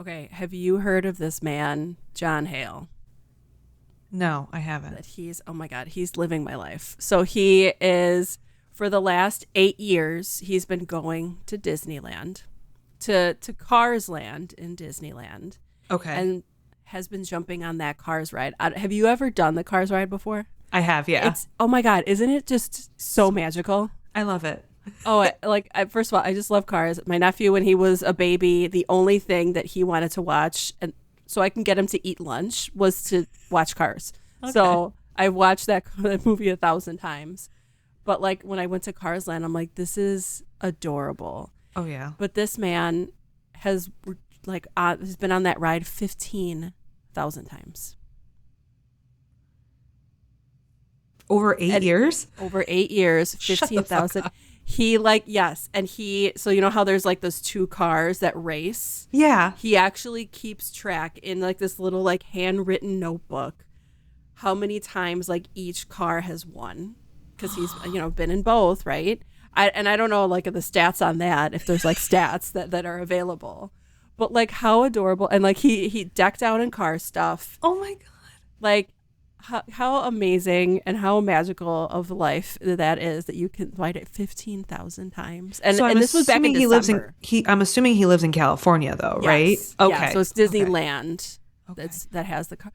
Okay, have you heard of this man, John Hale? No, I haven't. That oh my God, he's living my life. So he is, for the last 8 years, he's been going to Disneyland, to Cars Land in Disneyland. Okay. And has been jumping on that Cars ride. Have you ever done the Cars ride before? I have, yeah. Oh my God, isn't it just so magical? I love it. First of all, I just love cars. My nephew, when he was a baby, the only thing that he wanted to watch, and so I can get him to eat lunch, was to watch Cars. Okay. So I watched that movie 1,000 times. But like when I went to Cars Land, I'm like, this is adorable. Oh yeah. But this man has has been on that ride 15,000 times. Over 8 years? Over 8 years, 15,000. He yes. And so you know how there's like those two cars that race? Yeah. He actually keeps track in like this little like handwritten notebook how many times like each car has won. Because he's, been in both, right? I don't know like the stats on that, if there's like stats that are available. But like how adorable. And like he decked out in car stuff. Oh my God. Like, how amazing and how magical of life that is, that you can ride it 15,000 times. And this was back in December. I'm assuming he lives in California though, yes. right? Okay. Yeah, so it's Disneyland that has the car.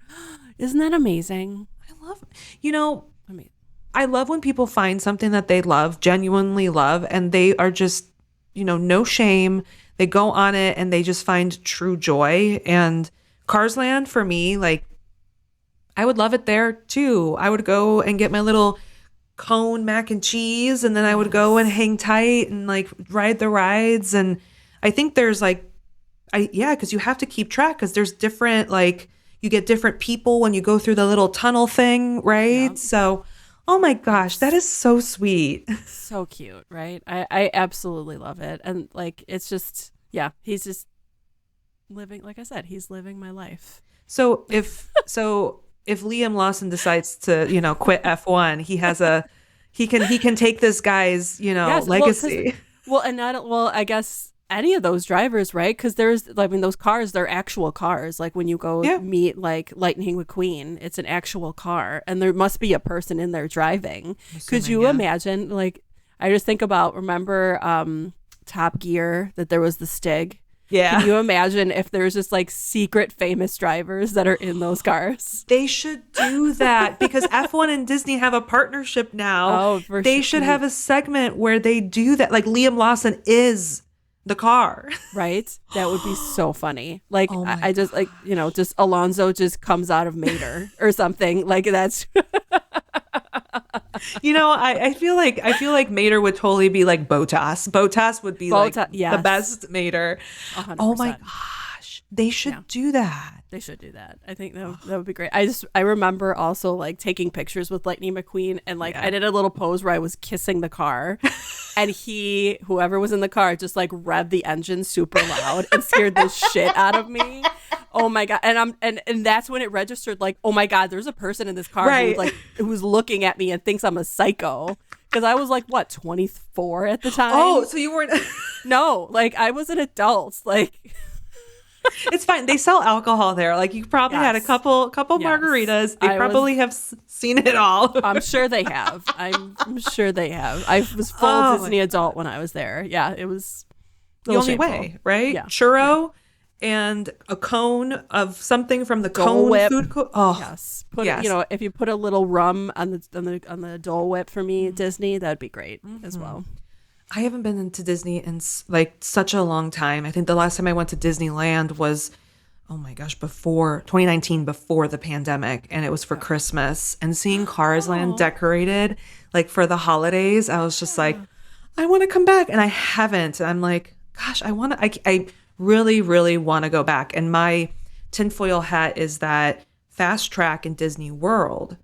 Isn't that amazing? I love it. I love when people find something that they love, genuinely love, and they are just, no shame. They go on it and they just find true joy. And Cars Land for me, like, I would love it there too. I would go and get my little cone mac and cheese, and then I would go and hang tight and like ride the rides. And I think there's because you have to keep track, because there's different, like, you get different people when you go through the little tunnel thing, right? Yeah. So, oh my gosh, that is so sweet. So cute, right? I absolutely love it. And like, it's just, he's just living, like I said, he's living my life. So if Liam Lawson decides to, quit F1, he can take this guy's, legacy. I guess any of those drivers, right? Because those cars, they're actual cars. Like when you go meet like Lightning McQueen, it's an actual car, and there must be a person in there driving. Could you imagine? Like, I just think about, remember Top Gear, that there was the Stig. Yeah. Can you imagine if there's just like secret famous drivers that are in those cars? They should do that, because F1 and Disney have a partnership now. Oh, they should have a segment where they do that. Like Liam Lawson is the car. Right? That would be so funny. Like, I just like, just Alonso just comes out of Mater or something. Like that's I feel like Mater would totally be like Bottas. Bottas would be the best Mater. 100%. Oh my gosh. They should do that. They should do that. I think that would be great. I remember also like taking pictures with Lightning McQueen, and like I did a little pose where I was kissing the car, and whoever was in the car, just like revved the engine super loud and scared the shit out of me. Oh my God. And that's when it registered, like, oh my God, there's a person in this car who's looking at me and thinks I'm a psycho. Because I was like, what, 24 at the time? Oh, so you weren't. No, like I was an adult. Like, it's fine. They sell alcohol there. Like, you probably had a couple margaritas. They probably have seen it all. I'm sure they have. I'm sure they have. I was full Disney adult when I was there. Yeah, it was the only way, right? Yeah. Churro and a cone of something from the Dole cone Whip. Food. Yes. If you put a little rum on the Dole Whip for me, Disney, that'd be great as well. I haven't been into Disney in like such a long time. I think the last time I went to Disneyland was, oh my gosh, before 2019, before the pandemic, and it was for Christmas. And seeing Cars Land decorated like for the holidays, I was just like, I want to come back, and I haven't. And I'm like, gosh, I really, really want to go back. And my tinfoil hat is that Fast Track in Disney World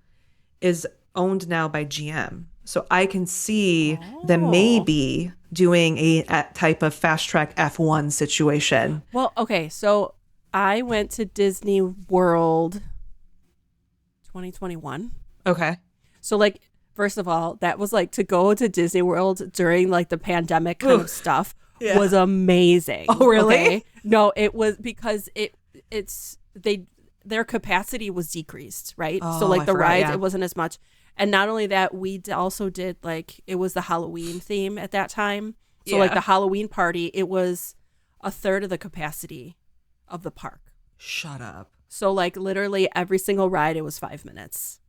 is owned now by GM. So I can see them maybe doing a type of Fast Track F1 situation. Well, okay. So I went to Disney World 2021. Okay. So like, first of all, that was like, to go to Disney World during like the pandemic kind of stuff was amazing. Oh, really? Okay? No, it was because their capacity was decreased, right? So like the rides, it wasn't as much. And not only that, we also did like, it was the Halloween theme at that time. So like the Halloween party, it was a third of the capacity of the park. Shut up. So like literally every single ride, it was 5 minutes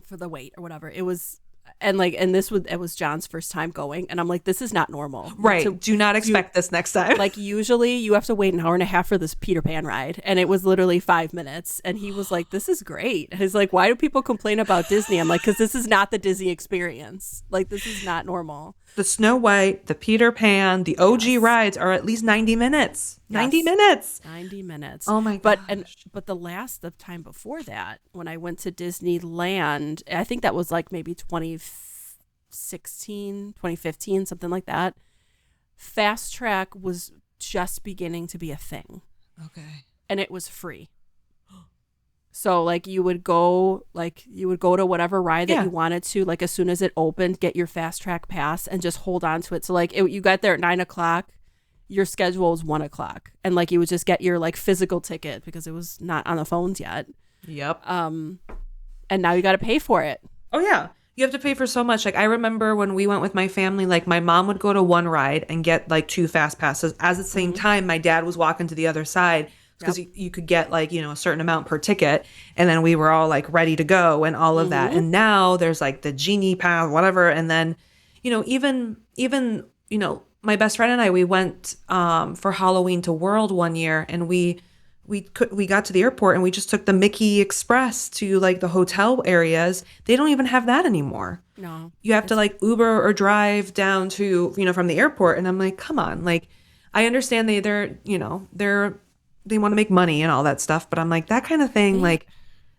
for the wait or whatever. It was, and it was John's first time going, and I'm like, this is not normal. Right. Do not expect this next time. Like usually you have to wait an hour and a half for this Peter Pan ride, and it was literally 5 minutes. And he was like, this is great. He's like, why do people complain about Disney? I'm like, because this is not the Disney experience. Like, this is not normal. The Snow White, the Peter Pan, the OG rides are at least 90 minutes. 90 minutes. 90 minutes. Oh my gosh. But the time before that, when I went to Disneyland, I think that was like maybe 2016, 2015, something like that. Fast Track was just beginning to be a thing. Okay. And it was free. So like you would go to whatever ride that you wanted to, like as soon as it opened, get your Fast Track pass and just hold on to it. So like you got there at 9:00, your schedule was 1:00, and like you would just get your like physical ticket because it was not on the phones yet. Yep. And now you got to pay for it. Oh yeah. You have to pay for so much. Like I remember when we went with my family, like my mom would go to one ride and get like 2 fast passes. At the same time, my dad was walking to the other side because you could get like, a certain amount per ticket. And then we were all like ready to go and all of that. And now there's like the Genie Pass, whatever. And then, even, my best friend and I, we went for Halloween to World one year, and we got to the airport and we just took the Mickey Express to like the hotel areas. They don't even have that anymore. No. You have to like Uber or drive down to, from the airport. And I'm like, come on. Like, I understand they want to make money and all that stuff, but I'm like, that kind of thing, like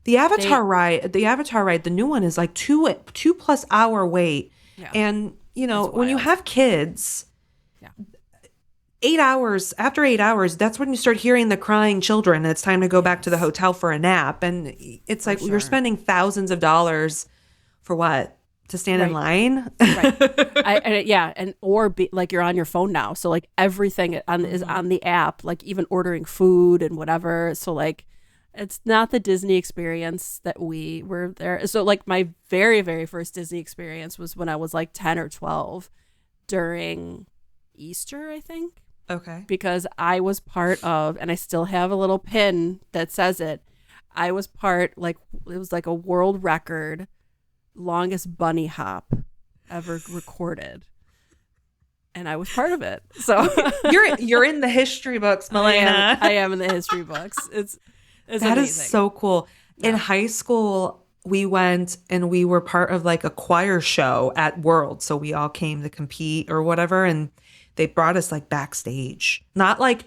the Avatar ride, the new one is like 2+ hour wait. Yeah. And, when you have kids, 8 hours, after 8 hours, that's when you start hearing the crying children. And it's time to go back to the hotel for a nap. And it's like, you're spending thousands of dollars for what? To stand in line? Right. Or like you're on your phone now. So like everything is on the app, like even ordering food and whatever. So like it's not the Disney experience that we were there. So like my very, very first Disney experience was when I was like 10 or 12 during Easter, I think. Okay. Because I was part of, and I still have a little pin that says it, I was part, like, it was like a world record longest bunny hop ever recorded. And I was part of it. So you're in the history books, Milena. I am in the history books. It's that amazing. Is so cool. Yeah. In high school, we went and we were part of like a choir show at World. So we all came to compete or whatever. And they brought us like backstage, not like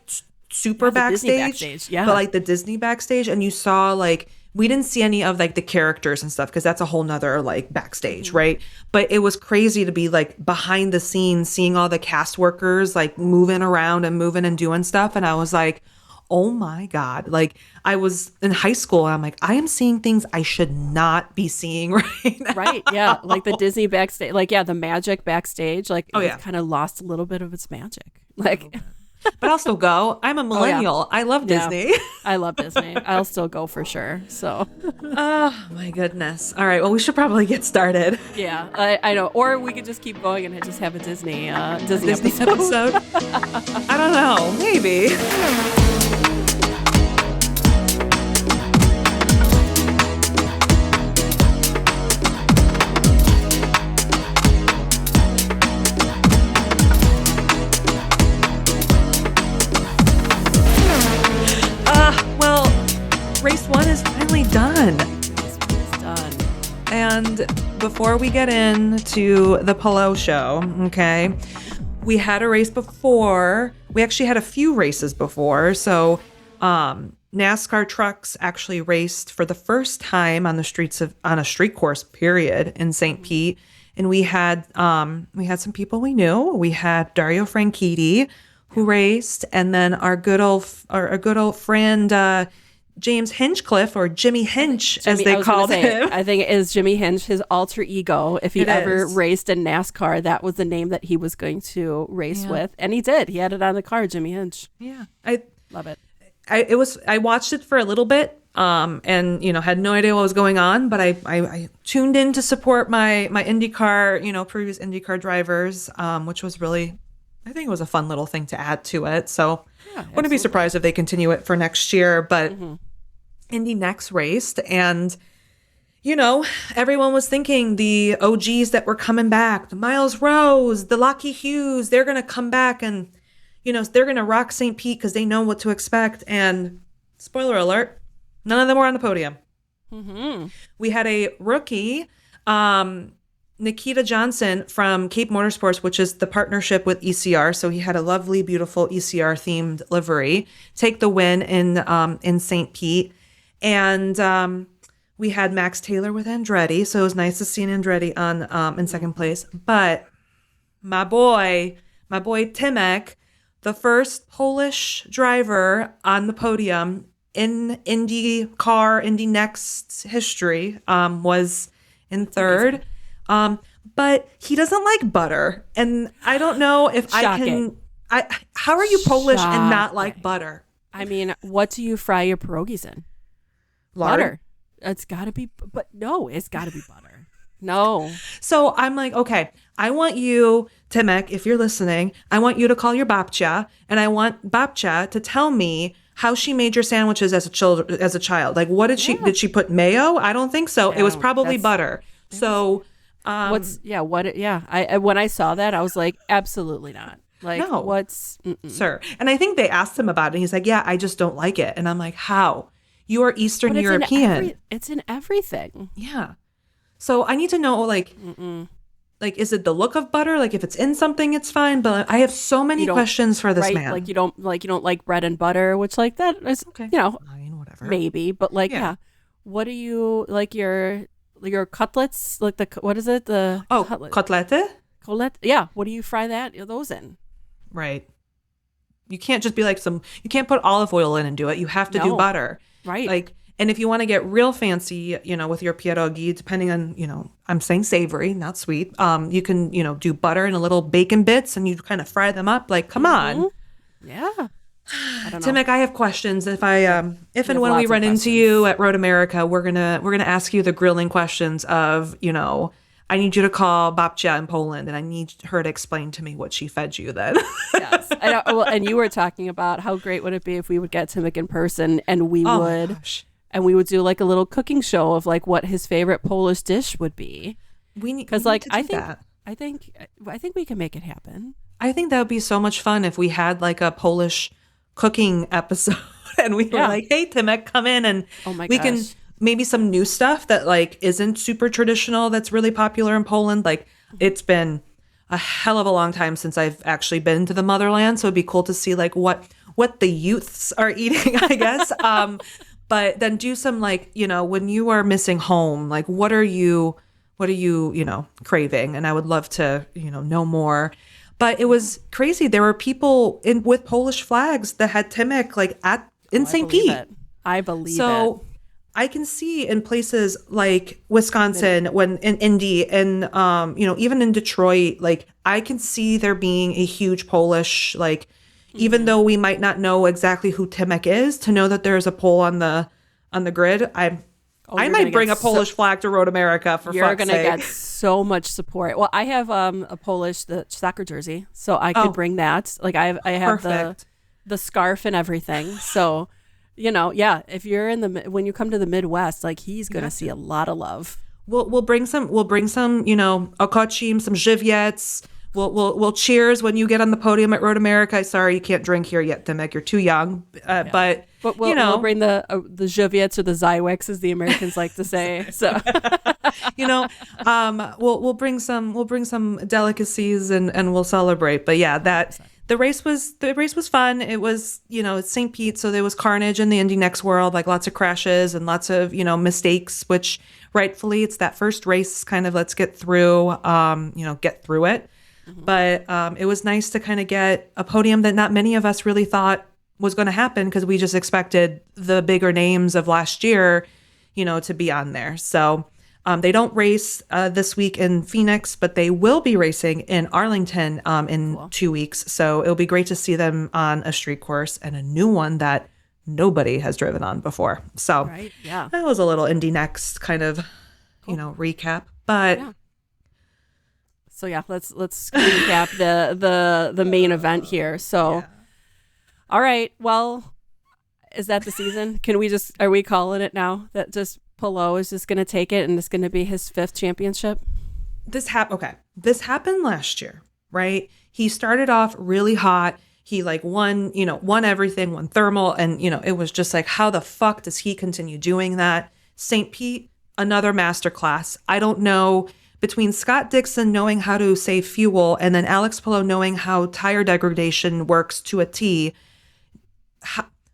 super backstage, but like the Disney backstage. And you saw like, we didn't see any of like the characters and stuff because that's a whole nother like backstage, right? But it was crazy to be like behind the scenes, seeing all the cast workers like moving around and moving and doing stuff. And I was like, oh my God. Like I was in high school and I'm like, I am seeing things I should not be seeing right now. Right. Yeah. Like the Disney backstage, like, the magic backstage, like it kind of lost a little bit of its magic. Like, but I'll still go. I'm a millennial. I love Disney. I love Disney. I'll still go for sure. So. Oh my goodness. All right. Well, we should probably get started. Yeah, I know. Or we could just keep going and just have a Disney episode. I don't know. Maybe. Race 1 is finally done. It's done. And before we get into the Palou show, okay, we had a race before. We actually had a few races before. So NASCAR trucks actually raced for the first time on the streets on a street course, period, in St. Pete. And we had some people we knew. We had Dario Franchitti, who raced, and then our good old friend James Hinchcliffe, or Jimmy Hinch, as they called him. I think it is Jimmy Hinch, his alter ego. If he ever raced in NASCAR, that was the name that he was going to race with. And he did. He had it on the car, Jimmy Hinch. Yeah. I love it. I watched it for a little bit, and, had no idea what was going on, but I tuned in to support my IndyCar, previous IndyCar drivers, which was really, I think it was a fun little thing to add to it. So wouldn't be surprised if they continue it for next year, but Indy next raced, and everyone was thinking the OGs that were coming back, the Miles Rose, the Lockie Hughes, they're going to come back and, they're going to rock St. Pete because they know what to expect. And spoiler alert, none of them were on the podium. We had a rookie, Nikita Johnson from Cape Motorsports, which is the partnership with ECR. So he had a lovely, beautiful ECR themed livery, take the win in St. Pete. And we had Max Taylor with Andretti. So it was nice to see an Andretti on in second place. But my boy Timek, the first Polish driver on the podium in IndyCar, Indy Next history, was in third. But he doesn't like butter. And I don't know if Shocking. how are you Polish and not like butter? I mean, what do you fry your pierogies in? Lard? Butter. It's got to be, but no, it's got to be butter. No. So I'm like, okay, I want you, Timek, if you're listening, I want you to call your babcia, and I want babcia to tell me how she made your sandwiches as a child. Like, what did did she put mayo? I don't think so. No, it was probably butter. So, when I saw that, I was like, absolutely not. Like, no, sir. And I think they asked him about it. And he's like, yeah, I just don't like it. And I'm like, how? You are Eastern European. It's in everything. Yeah. So I need to know, like, is it the look of butter? Like, if it's in something, it's fine. But I have so many questions for this man. Like, you don't like bread and butter, which, like, that is, okay. Fine, whatever. Maybe, but like, what do you like your cutlets? Like what is it? Kotlette? Colette? Yeah. What do you fry those in? Right. You can't just be like you can't put olive oil in and do it. You have to do butter. Right. Like, and if you want to get real fancy, with your pierogi, depending on, I'm saying savory, not sweet. You can, do butter and a little bacon bits, and you kind of fry them up. Like, come on. Yeah. I don't know. Timek, I have questions. If and when we run into you at Road America, we're gonna ask you the grilling questions of, I need you to call babcia in Poland, and I need her to explain to me what she fed you then. Yes. And you were talking about how great would it be if we would get Timek in person, and we would do like a little cooking show of like what his favorite Polish dish would be. I think we can make it happen. I think that would be so much fun if we had like a Polish cooking episode, and we were like, hey, Timek, come in, and we can maybe some new stuff that like isn't super traditional that's really popular in Poland. Like, it's been a hell of a long time since I've actually been to the motherland, so it'd be cool to see like what the youths are eating, I guess. But then do some like, when you are missing home, like what are you craving? And I would love to, know more. But it was crazy. There were people with Polish flags that had Timek like in St. Pete. I believe it. So I can see in places like Wisconsin, when in Indy, and even in Detroit, like I can see there being a huge Polish, like, even though we might not know exactly who Timek is, to know that there's a Pole on the grid. I might bring a Polish flag to Road America for fuck's sake. You're going to get so much support. Well, I have a Polish soccer jersey, so I could bring that. Like I have the scarf and everything. So, if you're when you come to the Midwest, like he's going to see a lot of love. We'll bring some okocim, some żywiec. We'll cheers when you get on the podium at Road America. Sorry, you can't drink here yet, Timek. You're too young. But we'll bring the żywiec or the Zywex, as the Americans like to say. So, we'll bring some delicacies and we'll celebrate. But yeah, the race was fun. It was, it's St. Pete, so there was carnage in the Indy Next world, like lots of crashes and lots of, mistakes, which rightfully it's that first race kind of let's get through it. Mm-hmm. But it was nice to kind of get a podium that not many of us really thought was going to happen because we just expected the bigger names of last year, to be on there. So they don't race this week in Phoenix, but they will be racing in Arlington in 2 weeks. So it'll be great to see them on a street course and a new one that nobody has driven on before. So that was a little Indy Next kind of, recap. But so let's recap the main event here. So, all right, well, is that the season? Are we calling it now that just Palou is just going to take it and it's going to be his 5th championship? This happened last year, right? He started off really hot. He won everything, won thermal. And, it was just like, how the fuck does he continue doing that? St. Pete, another masterclass. I don't know, between Scott Dixon knowing how to save fuel and then Alex Palou knowing how tire degradation works to a T.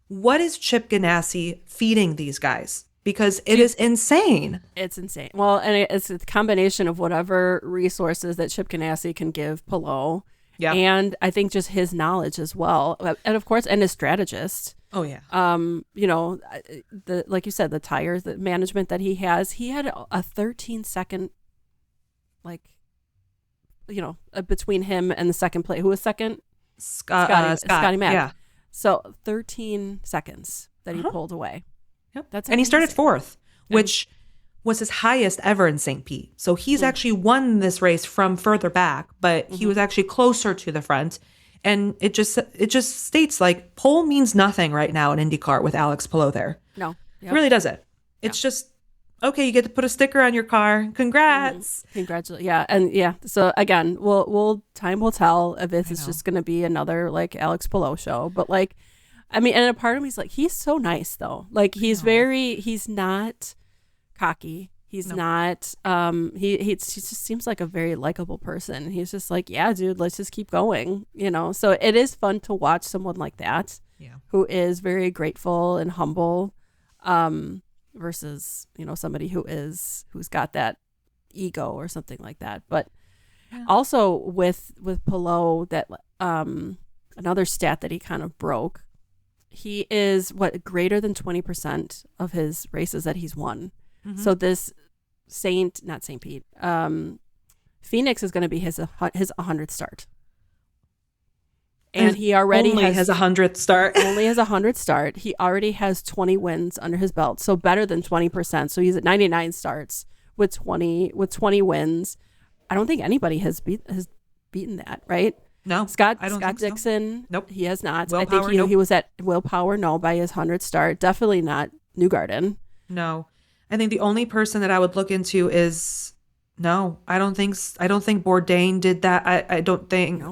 What is Chip Ganassi feeding these guys? Because it is insane. It's insane. Well, and it's a combination of whatever resources that Chip Ganassi can give Palou. Yeah. And I think just his knowledge as well. And of course, and his strategist. Oh, yeah. Like you said, the tires, the management that he had a 13-second, between him and the second place. Who was second? Scotty Mack. Yeah. So 13 seconds that he pulled away. Yep. And he started 4th, which was his highest ever in St. Pete. So he's actually won this race from further back, but he was actually closer to the front. And it just states like pole means nothing right now in IndyCar with Alex Palou there. No. Yep. It really doesn't. It's just, okay, you get to put a sticker on your car. Congrats. Congratulations. Yeah. And so again, time will tell if it's just going to be another like Alex Palou show. But and a part of me is like, he's so nice though. Like he's not cocky. He's not, he just seems like a very likable person. He's just like, yeah, dude, let's just keep going, So it is fun to watch someone like that, who is very grateful and humble, versus, somebody who's got that ego or something like that. But also with Palou, that, another stat that he kind of broke, he is greater than 20% of his races that he's won. So this not St. Pete, Phoenix is going to be his 100th start. And he already has a 100th start. Only has a 100th start. He already has 20 wins under his belt. So better than 20%. So he's at 99 starts with 20 wins. I don't think anybody has beaten that, right? No. Scott Dixon. So. Nope. He has not. Willpower, I think he was at Willpower, by his 100th start. Definitely not Newgarden. No. I think the only person that I would look into is I don't think Bourdain did that. I don't think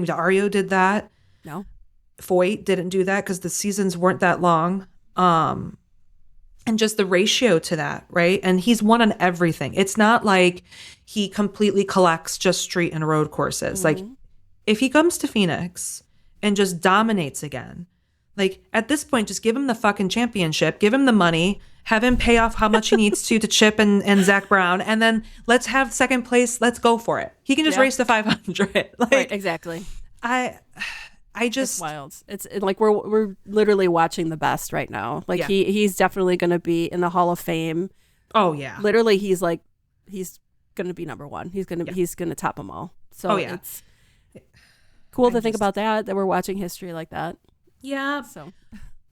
Dario did that. No. Foyt didn't do that because the seasons weren't that long. And just the ratio to that, right? And he's won on everything. It's not like he completely collects just street and road courses. Like if he comes to Phoenix and just dominates again, like at this point, just give him the fucking championship, give him the money, have him pay off how much he needs to Chip and Zach Brown, and then let's have second place. Let's go for it. He can just race the 500. Right, exactly. I just, it's wild. It's like we're literally watching the best right now. Like he's definitely going to be in the Hall of Fame. Oh yeah. Literally, he's going to be number one. He's going to top them all. So it's cool to think about that we're watching history like that. Yeah. So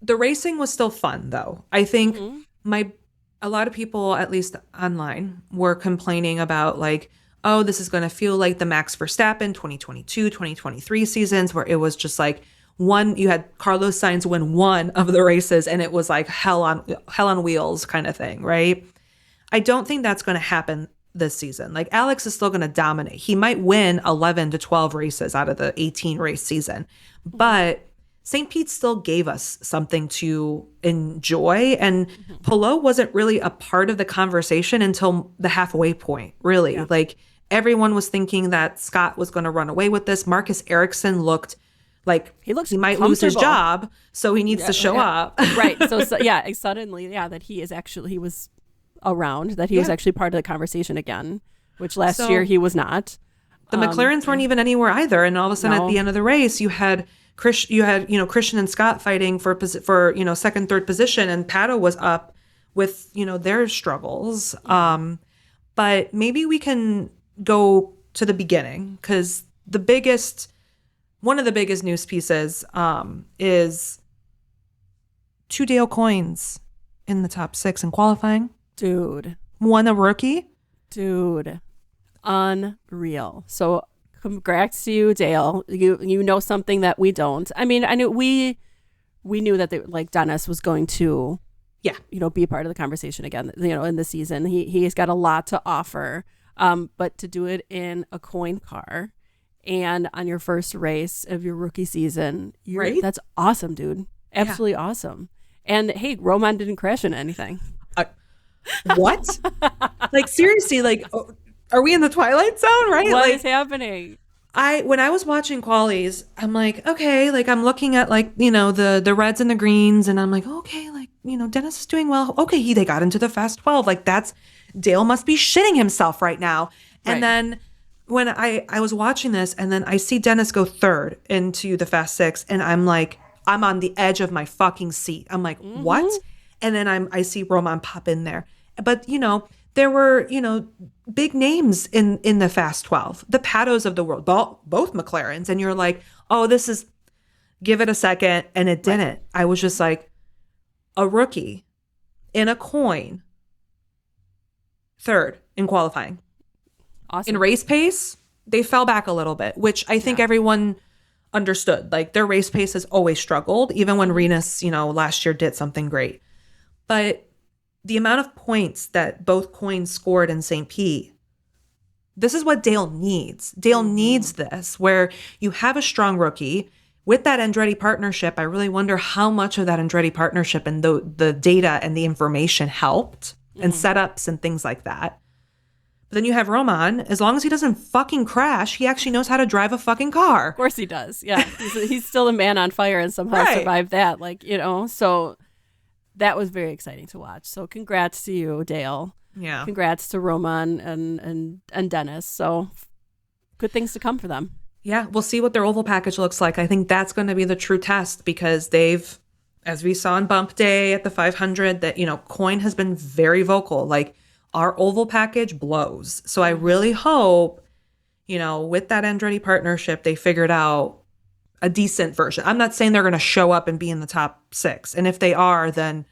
the racing was still fun though. I think a lot of people, at least online, were complaining about like, oh, this is going to feel like the Max Verstappen 2022, 2023 seasons where it was just like you had Carlos Sainz win one of the races and it was like hell on wheels kind of thing, right? I don't think that's going to happen this season. Like Alex is still going to dominate. He might win 11 to 12 races out of the 18 race season, but St. Pete still gave us something to enjoy. And Palou wasn't really a part of the conversation until the halfway point, really. Yeah. Like everyone was thinking that Scott was going to run away with this. Marcus Ericsson looked like he might lose his job, so he needs to show up. Right. So suddenly, that he was around, that he was actually part of the conversation again, which last year he was not. The McLarens weren't even anywhere either. And all of a sudden at the end of the race, you had you had, Christian and Scott fighting for second, third position, and Pato was up with, their struggles. But maybe we can go to the beginning, because one of the biggest news pieces is 2 Dale Coynes in the top 6 in qualifying. Dude. One a rookie. Dude. Unreal. So congrats to you, Dale. You know something that we don't. I mean, I knew we knew that Dennis was going to be part of the conversation again, in the season. He's got a lot to offer. But to do it in a coin car and on your first race of your rookie season, right? That's awesome, dude. Absolutely awesome. And hey, Roman didn't crash into anything. What? Seriously, are we in the Twilight Zone, right? What is happening? When I was watching qualies, I'm like, okay, I'm looking at the reds and the greens, and I'm like, okay, Dennis is doing well. Okay, they got into the Fast 12. Dale must be shitting himself right now. And then when I was watching this, and then I see Dennis go third into the Fast 6, and I'm like, I'm on the edge of my fucking seat. I'm like, what? And then I see Roman pop in there. But, there were, big names in the Fast 12, the Patos of the world, both McLarens. And you're like, oh, give it a second. And it didn't. I was just like, a rookie in a coin, third in qualifying. Awesome. In race pace, they fell back a little bit, which I think everyone understood. Their race pace has always struggled, even when Renus, last year did something great. But the amount of points that both coins scored in St. Pete, this is what Dale needs. Dale needs this, where you have a strong rookie. With that Andretti partnership, I really wonder how much of that Andretti partnership and the data and the information helped and setups and things like that. But then you have Roman. As long as he doesn't fucking crash, he actually knows how to drive a fucking car. Of course he does. Yeah. He's still a man on fire and somehow survived that. So that was very exciting to watch. So congrats to you, Dale. Yeah. Congrats to Roman and Dennis. So good things to come for them. Yeah, we'll see what their oval package looks like. I think that's going to be the true test, because they've, as we saw on Bump Day at the 500, that, Coyne has been very vocal. Our oval package blows. So I really hope, with that Andretti partnership, they figured out a decent version. I'm not saying they're going to show up and be in the top 6. And if they are, then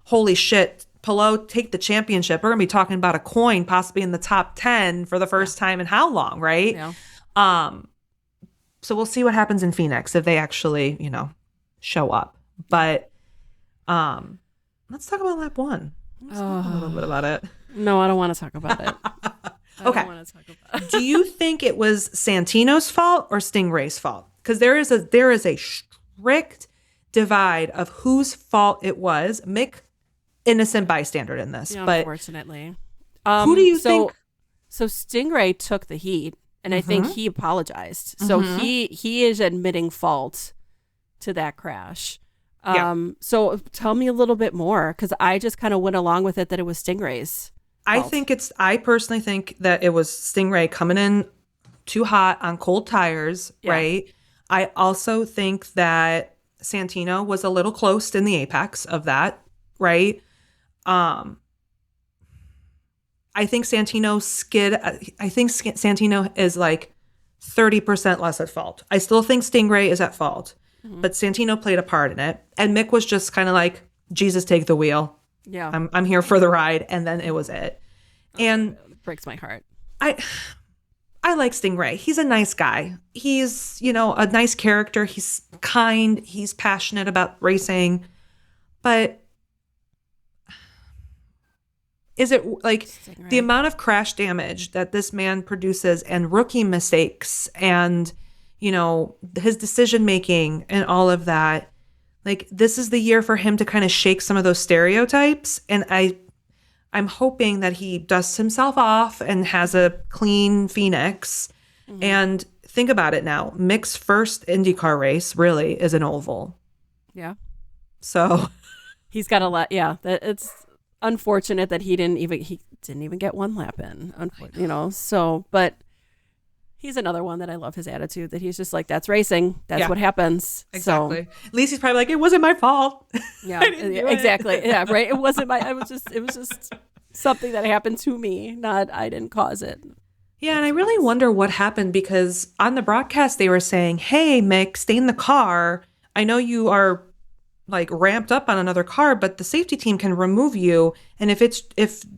holy shit, Palou, take the championship. We're going to be talking about a coin possibly in the top 10 for the first time in how long, right? Yeah. So we'll see what happens in Phoenix if they actually, show up. But let's talk about lap 1. Let's talk a little bit about it. No, I don't want to talk about it. Okay. I don't want to talk about it. Do you think it was Santino's fault or Stingray's fault? Because there is a strict divide of whose fault it was. Mick, innocent bystander in this, but unfortunately, who do you think? So Stingray took the heat, and I think he apologized. So he is admitting fault to that crash. So tell me a little bit more, because I just kind of went along with it that it was Stingray's fault. I personally think that it was Stingray coming in too hot on cold tires, right? I also think that Santino was a little close in the apex of that, right? I think Santino Santino is 30% less at fault. I still think Stingray is at fault, but Santino played a part in it. And Mick was just kind of like, Jesus, take the wheel. Yeah. I'm here for the ride. And then it was it. And it breaks my heart. I like Stingray. He's a nice guy. He's, a nice character. He's kind. He's passionate about racing. But is it Stingray. The amount of crash damage that this man produces and rookie mistakes and, his decision making and all of that? This is the year for him to kind of shake some of those stereotypes. And I'm hoping that he dusts himself off and has a clean Phoenix. And think about it now. Mick's first IndyCar race really is an oval. Yeah. So he's got a lot. Yeah. It's unfortunate that he didn't even get one lap in, so, but He's another one that I love his attitude, that he's just like, that's racing. That's what happens. Exactly. So, at least he's probably like, it wasn't my fault. Yeah, exactly. Yeah, right. It was just something that happened to me, not I didn't cause it. Yeah, and I really wonder what happened, because on the broadcast they were saying, hey, Mick, stay in the car. I know you are like ramped up on another car, but the safety team can remove you. And if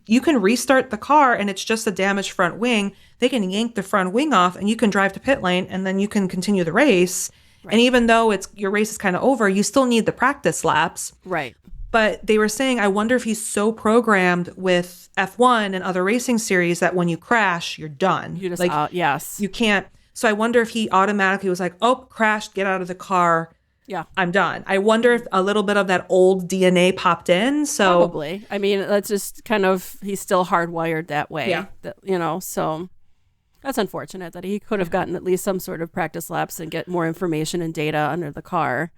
you can restart the car and it's just a damaged front wing, they can yank the front wing off and you can drive to pit lane and then you can continue the race. Right. And even though your race is kind of over, you still need the practice laps. Right. But they were saying, I wonder if he's so programmed with F1 and other racing series that when you crash, you're done. You just out, yes. You can't. So I wonder if he automatically was like, oh, crashed, get out of the car. Yeah. I'm done. I wonder if a little bit of that old DNA popped in. So probably. I mean, that's just kind of, he's still hardwired that way. Yeah. So that's unfortunate that he could have gotten at least some sort of practice laps and get more information and data under the car.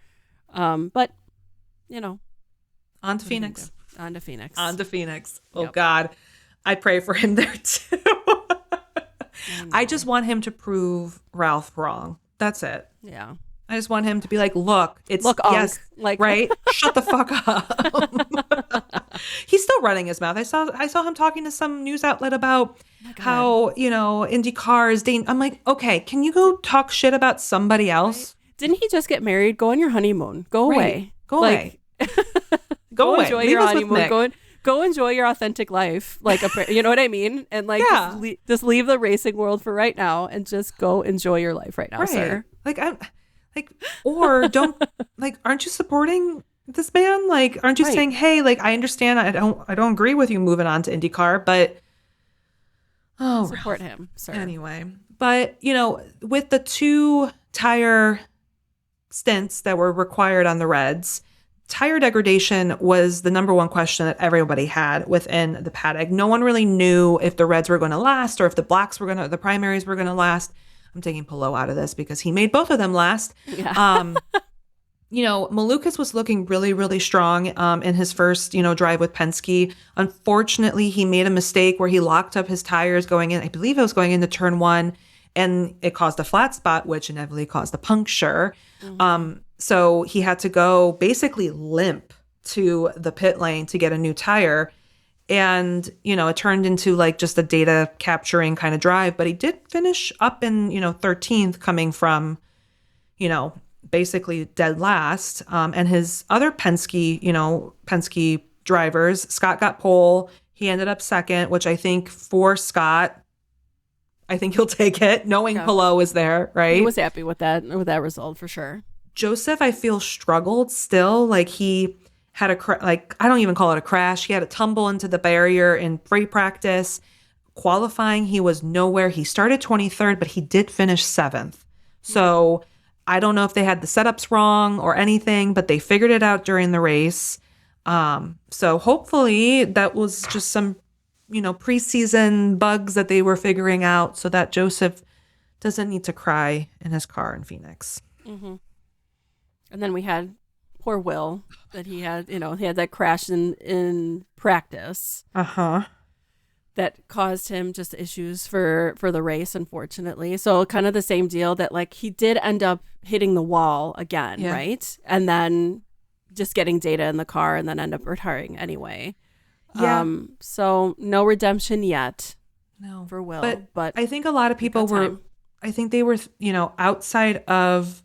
But, on to Phoenix. On to Phoenix. On to Phoenix. Oh, yep. God. I pray for him there, too. I just want him to prove Ralph wrong. That's it. Yeah. I just want him to be like, look, yes, like, right? Shut the fuck up. He's still running his mouth. I saw him talking to some news outlet about how, IndyCar is dangerous. I'm like, okay, can you go talk shit about somebody else? Right. Didn't he just get married? Go on your honeymoon. Go away. Go away. Go away. Enjoy your honeymoon. Go enjoy your authentic life. Like, you know what I mean? And like, just leave the racing world for right now and just go enjoy your life right now, sir. Or don't aren't you supporting this man? Like, aren't you saying, hey, like, I understand, I don't agree with you moving on to IndyCar, but support him, sir. Anyway, but with the 2 tire stints that were required on the Reds, tire degradation was the number one question that everybody had within the paddock. No one really knew if the Reds were going to last or if the the primaries were going to last. I'm taking Palou out of this because he made both of them last. Yeah. Malukas was looking really, really strong in his first, drive with Penske. Unfortunately, he made a mistake where he locked up his tires going in. I believe it was going into turn 1, and it caused a flat spot, which inevitably caused a puncture. Mm-hmm. So he had to go basically limp to the pit lane to get a new tire. And, it turned into like just a data capturing kind of drive, but he did finish up in, 13th coming from, basically dead last. And his other Penske drivers, Scott got pole. He ended up second, which I think for Scott, I think he'll take it knowing Palou is there, right? He was happy with that result for sure. Joseph, I feel, struggled still. Like he had I don't even call it a crash. He had a tumble into the barrier in free practice. Qualifying, he was nowhere. He started 23rd, but he did finish 7th. So I don't know if they had the setups wrong or anything, but they figured it out during the race. So hopefully that was just some, preseason bugs that they were figuring out so that Joseph doesn't need to cry in his car in Phoenix. Mm-hmm. And then we had poor Will, that he had that crash in practice. Uh-huh. That caused him just issues for the race, unfortunately. So kind of the same deal that like he did end up hitting the wall again, right? And then just getting data in the car and then end up retiring anyway. Yeah. So no redemption yet. No. For Will. But I think a lot of people they were, outside of,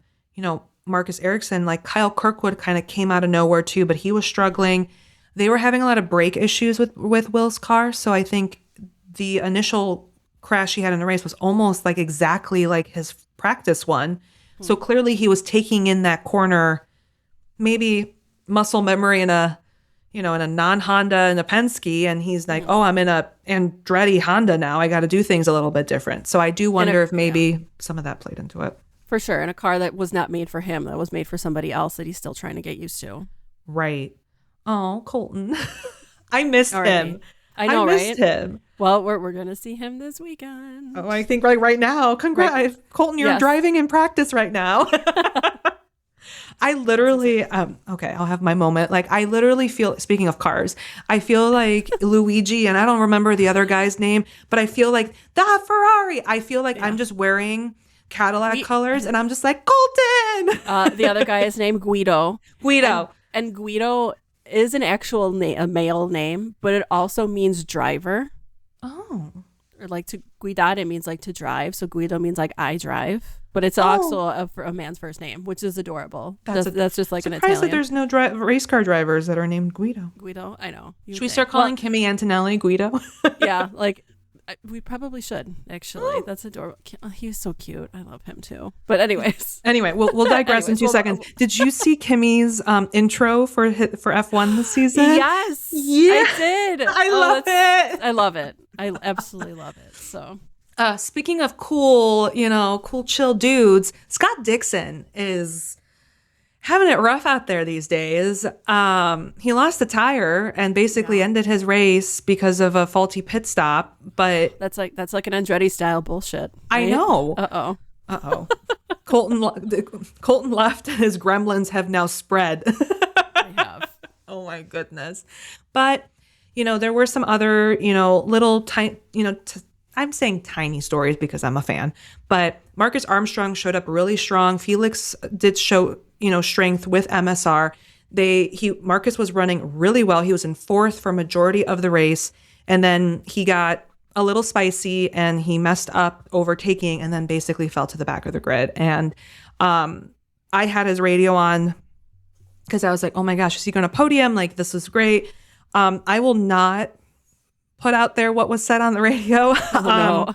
Marcus Ericsson, like Kyle Kirkwood kind of came out of nowhere too, but he was struggling. They were having a lot of brake issues with Will's car. So I think the initial crash he had in the race was almost like exactly like his practice one. So clearly he was taking in that corner, maybe muscle memory in a non-Honda and a Penske. And he's like, oh, I'm in a Andretti Honda now. I got to do things a little bit different. So I do wonder if maybe some of that played into it. For sure. In a car that was not made for him, that was made for somebody else that he's still trying to get used to. Right. Oh, Colton. I missed him. I know, I missed him. Well, we're going to see him this weekend. Oh, I think right now. Congrats. Right. Colton, you're driving in practice right now. I literally, okay, I'll have my moment. Like, I literally feel, speaking of cars, I feel like Luigi, and I don't remember the other guy's name, but I feel like the Ferrari. I feel like I'm just wearing Cadillac colors, and I'm just like, Colton. The other guy is named Guido. Guido. And Guido is an actual a male name, but it also means driver. Oh. Or like to guidare means like to drive. So Guido means like I drive. But it's also a man's first name, which is adorable. That's just like an Italian. Surprised that there's no race car drivers that are named Guido. Guido, I know. Should we start calling Kimi Antonelli Guido? Yeah, like we probably should, actually. That's adorable. He was so cute. I love him too. But anyways. Anyway, we'll digress in 2 seconds. Did you see Kimi's intro for F1 this season? Yes. Yeah. I did. I love it. I love it. I absolutely love it. So. Speaking of cool, cool chill dudes, Scott Dixon is having it rough out there these days. He lost the tire and basically ended his race because of a faulty pit stop. But that's like an Andretti style bullshit. Right? I know. Uh-oh. Colton left and his gremlins have now spread. They have. Oh my goodness. But, there were some other, little tiny, I'm saying tiny stories because I'm a fan, but Marcus Armstrong showed up really strong. Felix did show, strength with MSR. Marcus was running really well. He was in 4th for majority of the race. And then he got a little spicy and he messed up overtaking and then basically fell to the back of the grid. And I had his radio on because I was like, oh my gosh, is he going to podium? Like, this is great. I will not put out there what was said on the radio. No.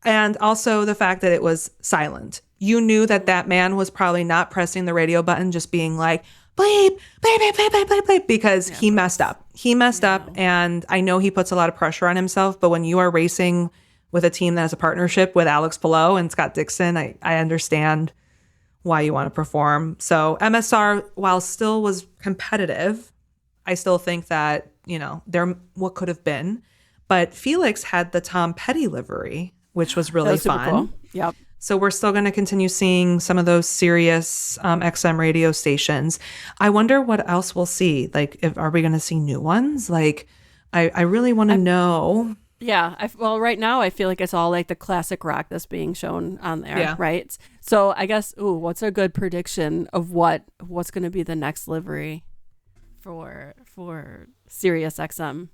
And also the fact that it was silent. You knew that man was probably not pressing the radio button, just being like, bleep, bleep, bleep, bleep, bleep, bleep, bleep, because he messed up. He messed up, and I know he puts a lot of pressure on himself, but when you are racing with a team that has a partnership with Alex Palou and Scott Dixon, I understand why you want to perform. So MSR, while still was competitive, I still think that there what could have been. But Felix had the Tom Petty livery, which was really fun. Cool. Yep. So we're still going to continue seeing some of those Sirius XM radio stations. I wonder what else we'll see. Like, are we going to see new ones? Like, I really want to know. Yeah. Well, right now I feel like it's all like the classic rock that's being shown on there, right? So I guess, what's a good prediction of what's going to be the next livery for Sirius XM?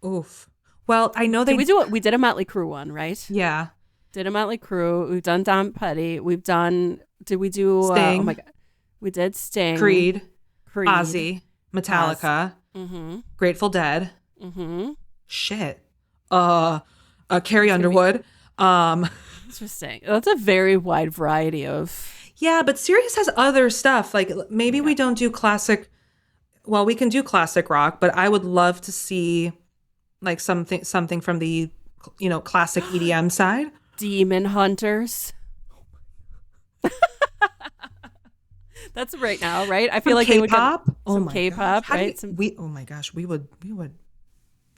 Oof. Well, I know we did a Motley Crue one, right? Yeah. Did a Motley Crue. We've done Tom Petty. Did we do Sting? Oh my God. We did Sting. Creed. Ozzy. Metallica. Mm-hmm. Grateful Dead. Mm-hmm. Shit. Carrie Underwood. Interesting. That's a very wide variety of. Yeah, but Sirius has other stuff. Like, maybe we don't do classic. Well, we can do classic rock, but I would love to see like something from the classic EDM side. Demon Hunters. That's right now, right? I feel like K-pop. Some K-pop, right? Oh my gosh, we would.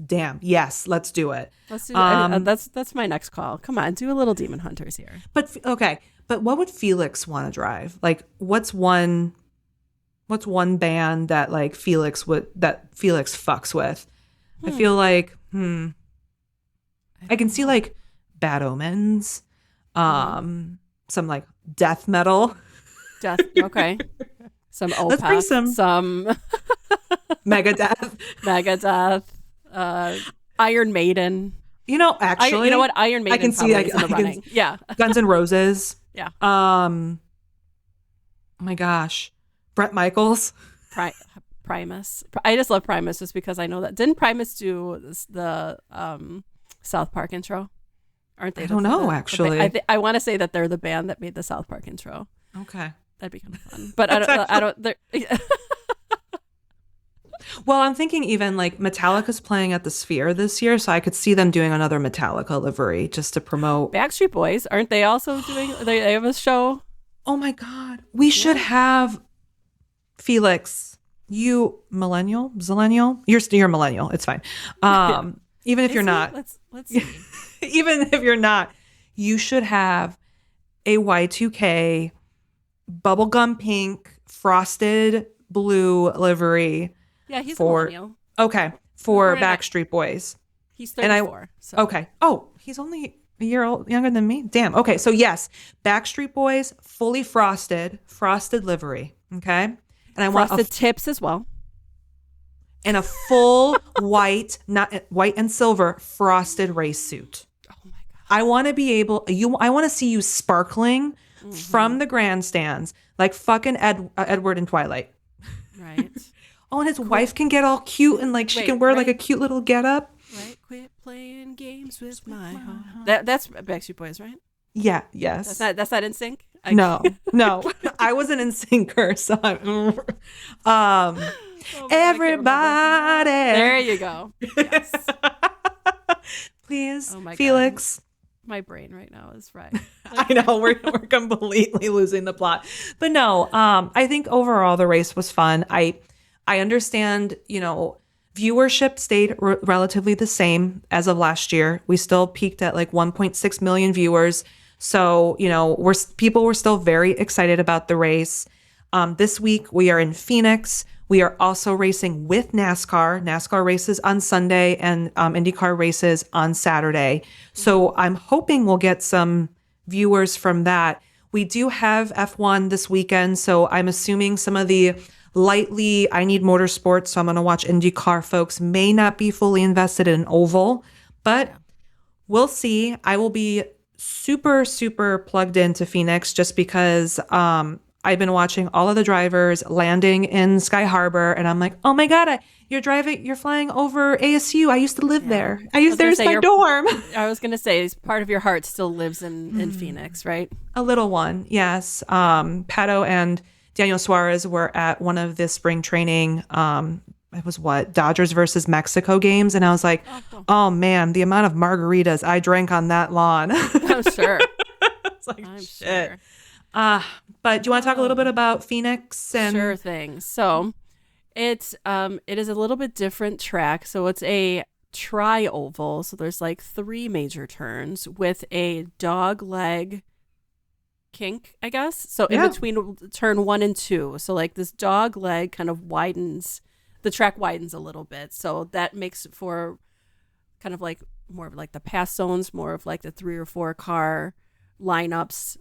Damn, yes, let's do it. Let's do that. That's my next call. Come on, do a little Demon Hunters here. But okay, but what would Felix want to drive? Like, what's one band that like Felix fucks with? I feel like I can see like Bad Omens, some like death metal. Okay. Some Opeth. Let's bring some Megadeth. Iron Maiden. Actually, you know what? Iron Maiden. I can see. Is in the running. Yeah. Guns N' Roses. Yeah. Oh my gosh, Bret Michaels. Primus. I just love Primus just because I know that. Didn't Primus do the South Park intro? Aren't they? I don't know, actually. I want to say that they're the band that made the South Park intro. Okay. That'd be kind of fun. But I don't. Well, I'm thinking even like Metallica's playing at the Sphere this year, so I could see them doing another Metallica livery just to promote. Backstreet Boys, aren't they also doing? They have a show. Oh my God, we should have Felix. You zillennial? You're millennial. It's fine. Even if you're not, let's see. Even if you're not, you should have a Y2K bubblegum pink, frosted blue livery. Yeah, he's a for millennial. okay for Backstreet Boys. He's 34. Okay. Oh, he's only a year younger than me. Damn. Okay. So yes, Backstreet Boys, fully frosted livery. Okay. And I want frosted tips as well. And a full white, not white and silver frosted race suit. Oh my God. I want to be able, I want to see you sparkling from the grandstands like fucking Edward in Twilight. Right. Oh, and his wife can get all cute and like she can wear like a cute little getup. Right. Quit playing games with my heart. That's Backstreet Boys, right? Yeah. Yes. That's not NSYNC? No. I wasn't in syncer, so I'm. Everybody. There you go. Yes. Please, Felix. God. My brain right now is fried. I know we're completely losing the plot, but no. I think overall the race was fun. I understand. Viewership stayed relatively the same as of last year. We still peaked at like 1.6 million viewers. So people were still very excited about the race. This week we are in Phoenix. We are also racing with NASCAR. NASCAR races on Sunday and IndyCar races on Saturday. So I'm hoping we'll get some viewers from that. We do have F1 this weekend. So I'm assuming some of the I need motorsports. So I'm going to watch IndyCar folks may not be fully invested in oval, but we'll see. I will be super, super plugged into Phoenix just because I've been watching all of the drivers landing in Sky Harbor, and I'm like, oh my God, you're flying over ASU. I used to live there. There's my dorm. I was going to say, part of your heart still lives in Phoenix, right? A little one, yes. Pato and Daniel Suarez were at one of the spring training, it was Dodgers versus Mexico games. And I was like, oh man, the amount of margaritas I drank on that lawn. I'm sure. It's like, shit. Sure. But do you want to talk a little bit about Phoenix? Sure thing. So it is a little bit different track. So it's a tri-oval. So there's like 3 major turns with a dog leg kink, I guess. So in between turn 1 and 2. So like this dog leg kind of widens, the track widens a little bit. So that makes for kind of like more of like the pass zones, more of like the 3 or 4 car lineups.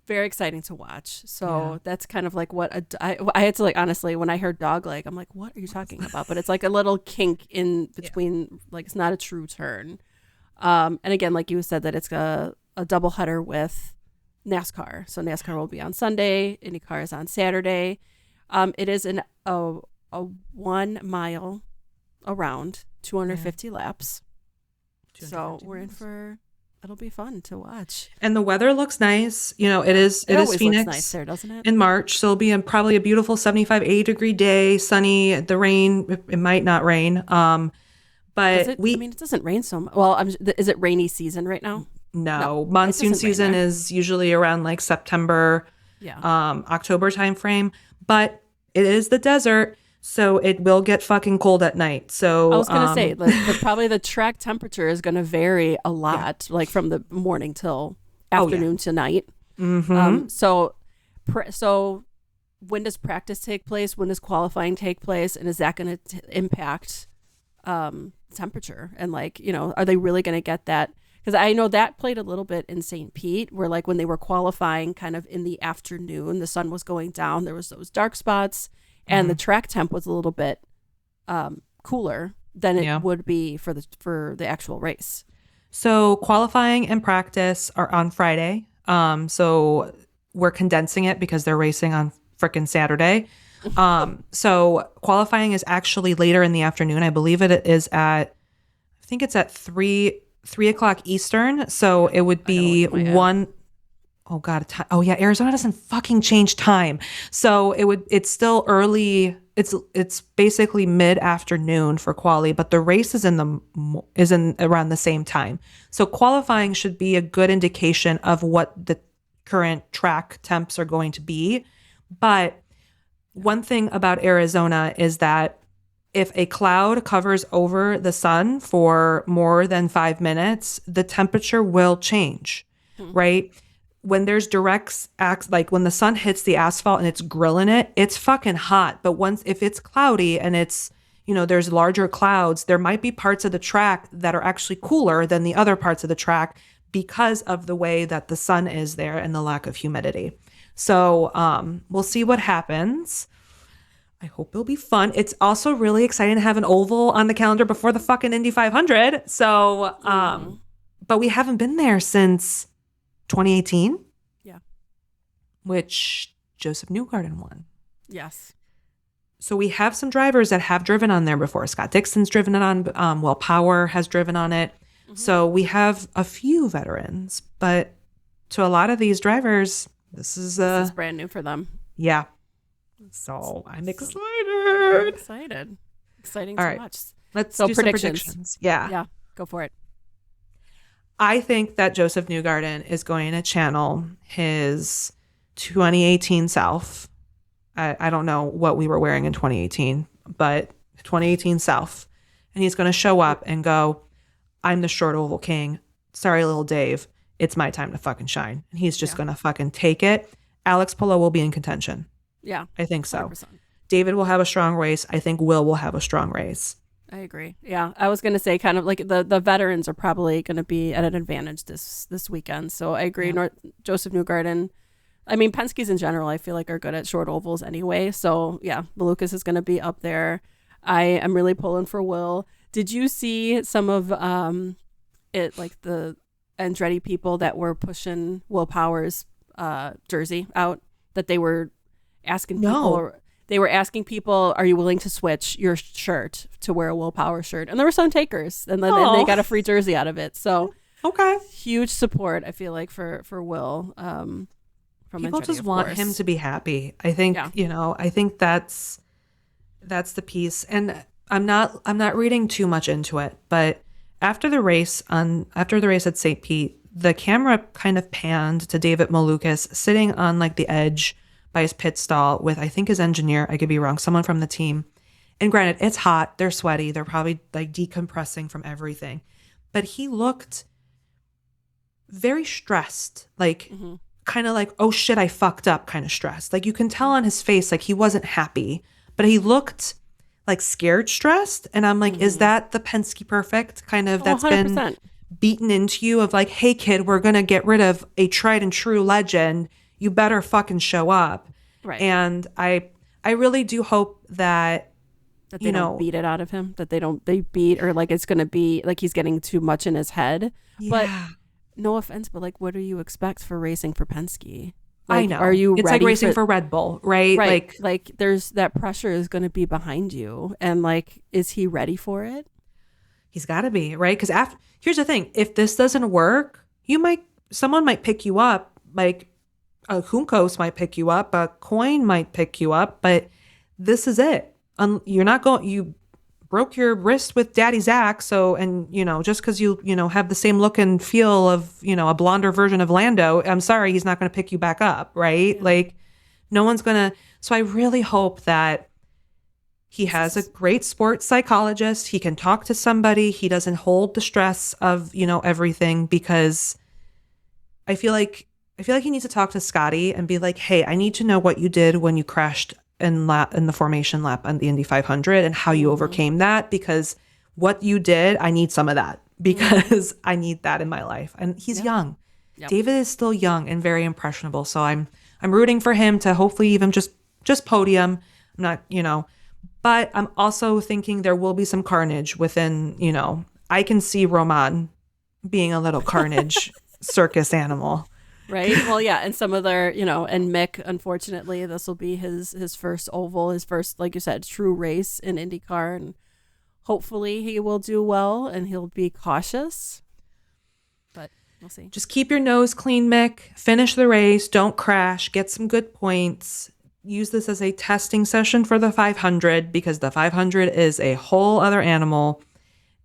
Very exciting to watch. So that's kind of like what I had to like, honestly, when I heard dog leg, I'm like, what are you talking about? But it's like a little kink in between, like it's not a true turn. And again, like you said, that it's a double header with NASCAR. So NASCAR will be on Sunday, IndyCar is on Saturday. It is a 1 mile around, 250 laps. 250 so we're in for. It'll be fun to watch. And the weather looks nice. It is Phoenix. Looks nice there, doesn't it? In March. So it'll be probably a beautiful 75, 80-degree day, sunny. The rain, it might not rain. But it doesn't rain so much. Well, is it rainy season right now? No. Monsoon season is usually around like September, October timeframe. But it is the desert. So it will get fucking cold at night. So I was going to say, probably the track temperature is going to vary a lot, like from the morning till afternoon to night. Mm-hmm. So when does practice take place? When does qualifying take place? And is that going to impact temperature? And like, are they really going to get that? Because I know that played a little bit in St. Pete, where like when they were qualifying kind of in the afternoon, the sun was going down. There was those dark spots. And the track temp was a little bit cooler than it would be for the actual race. So qualifying and practice are on Friday. So we're condensing it because they're racing on frickin' Saturday. So qualifying is actually later in the afternoon. I believe it is I think it's at 3 o'clock Eastern. So it would be 1. Oh God. Arizona doesn't fucking change time. So it's still early. It's basically mid-afternoon for quali, but the race is in around the same time. So qualifying should be a good indication of what the current track temps are going to be. But one thing about Arizona is that if a cloud covers over the sun for more than 5 minutes, the temperature will change, right? when there's like when the sun hits the asphalt and it's grilling it, it's fucking hot. But if it's cloudy and it's, there's larger clouds, there might be parts of the track that are actually cooler than the other parts of the track because of the way that the sun is there and the lack of humidity. So we'll see what happens. I hope it'll be fun. It's also really exciting to have an oval on the calendar before the fucking Indy 500. So, but we haven't been there since 2018. Yeah. Which Joseph Newgarden won. Yes. So we have some drivers that have driven on there before. Scott Dixon's driven it on. Will Power has driven on it. Mm-hmm. So we have a few veterans, but to a lot of these drivers, this is brand new for them. Yeah. So I'm excited. Exciting All to right. watch. Let's do some predictions. Yeah. Yeah. Go for it. I think that Joseph Newgarden is going to channel his 2018 self. I don't know what we were wearing in 2018, but 2018 self. And he's going to show up and go, I'm the short oval king. Sorry, little Dave. It's my time to fucking shine. And he's just going to fucking take it. Alex Palou will be in contention. Yeah. I think so. 100%. David will have a strong race. I think Will have a strong race. I agree. Yeah. I was going to say kind of like the veterans are probably going to be at an advantage this weekend. So I agree. Yeah. Joseph Newgarden. I mean, Penske's in general, I feel like are good at short ovals anyway. So yeah, Malukas is going to be up there. I am really pulling for Will. Did you see some of it, like the Andretti people that were pushing Will Power's jersey out, that they were asking people, they were asking people, are you willing to switch your shirt to wear a Will Power shirt? And there were some takers, and then they got a free jersey out of it. So okay, huge support, I feel like, for Will. From people Andretti, just want him to be happy. I think I think that's the piece. And I'm not reading too much into it, but after the race at St. Pete, the camera kind of panned to David Malukas sitting on like the edge by his pit stall with, I think, his engineer. I could be wrong, someone from the team. And granted, it's hot, they're sweaty, they're probably like decompressing from everything, but he looked very stressed, like kind of like, oh shit, I fucked up kind of stressed. Like you can tell on his face, like he wasn't happy, but he looked like scared stressed. And I'm like, is that the Penske perfect kind of that's 100%. been beaten into you of like, hey kid, we're going to get rid of a tried and true legend. You better fucking show up. Right. And I really do hope that they don't beat it out of him, that they beat, or like it's going to be like he's getting too much in his head. Yeah. But no offense, but like, what do you expect for racing for Penske? Like, I know. Are you it's ready like racing for Red Bull, right? Right. Like there's that pressure is going to be behind you. And like, is he ready for it? He's got to be, right? Because here's the thing. If this doesn't work, someone might pick you up. Like a Juncos might pick you up. A Coin might pick you up. But this is it. You're not going, you broke your wrist with Daddy Zach. So, and just because you have the same look and feel of, a blonder version of Lando, I'm sorry, he's not going to pick you back up. Right. Yeah. Like no one's going to. So I really hope that he has a great sports psychologist. He can talk to somebody. He doesn't hold the stress of, everything, because I feel like he needs to talk to Scotty and be like, hey, I need to know what you did when you crashed in the formation lap on the Indy 500 and how you overcame that, because what you did, I need some of that, because I need that in my life. And he's young. Yep. David is still young and very impressionable. So I'm rooting for him to hopefully even just podium. I'm not, but I'm also thinking there will be some carnage within, I can see Roman being a little carnage circus animal. Right. Well, yeah. And some of their, and Mick, unfortunately, this will be his first oval, his first, like you said, true race in IndyCar. And hopefully he will do well and he'll be cautious. But we'll see. Just keep your nose clean, Mick. Finish the race. Don't crash. Get some good points. Use this as a testing session for the 500, because the 500 is a whole other animal.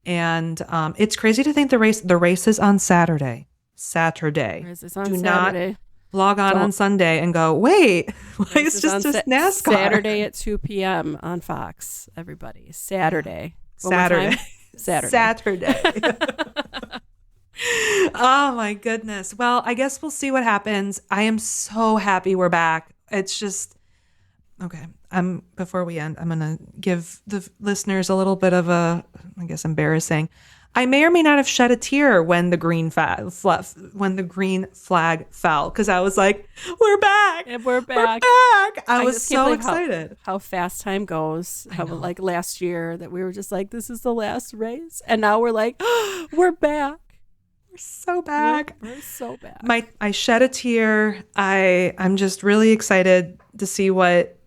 And it's crazy to think the race is on Saturday. Do not log on Sunday and go, wait, why is just NASCAR? Saturday at 2 p.m. on Fox, everybody. Saturday. Saturday. Oh my goodness. Well, I guess we'll see what happens. I am so happy we're back. It's just okay. Before we end, I'm gonna give the listeners a little bit of a, I guess, embarrassing. I may or may not have shed a tear when the green flag fell, because I was like, "We're back! And we're back! I was so excited. How fast time goes. How like last year that we were just like, "This is the last race," and now we're like, oh, "We're back! We're so back! We're so back!" I shed a tear. I'm just really excited to see what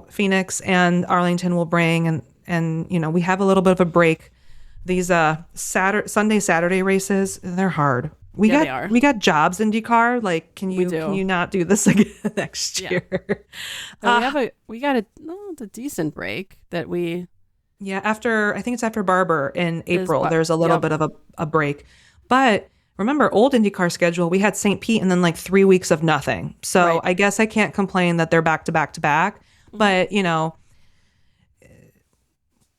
Phoenix and Arlington will bring, and we have a little bit of a break. These Sunday, Saturday races, they're hard. We got jobs in IndyCar. Like, can you not do this again next year? We got a decent break that we. Yeah, I think it's after Barber in April. There's a little bit of a break, but remember old IndyCar schedule. We had St. Pete and then like 3 weeks of nothing. So right. I guess I can't complain that they're back to back to back. But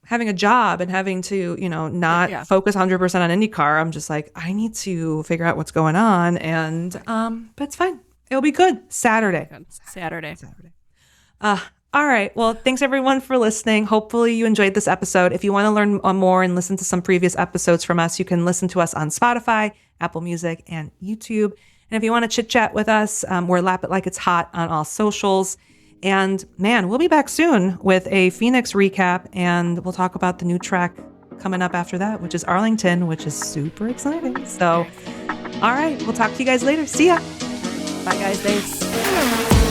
having a job and having to, not focus 100% on IndyCar, I'm just like, I need to figure out what's going on. And, but it's fine. It'll be good. Saturday. All right. Well, thanks everyone for listening. Hopefully you enjoyed this episode. If you want to learn more and listen to some previous episodes from us, you can listen to us on Spotify, Apple Music, and YouTube. And if you want to chit chat with us, we're Lap It Like It's Hot on all socials. And man, we'll be back soon with a Phoenix recap, and we'll talk about the new track coming up after that, which is Arlington, which is super exciting. So, all right, we'll talk to you guys later. See ya. Bye, guys. Thanks.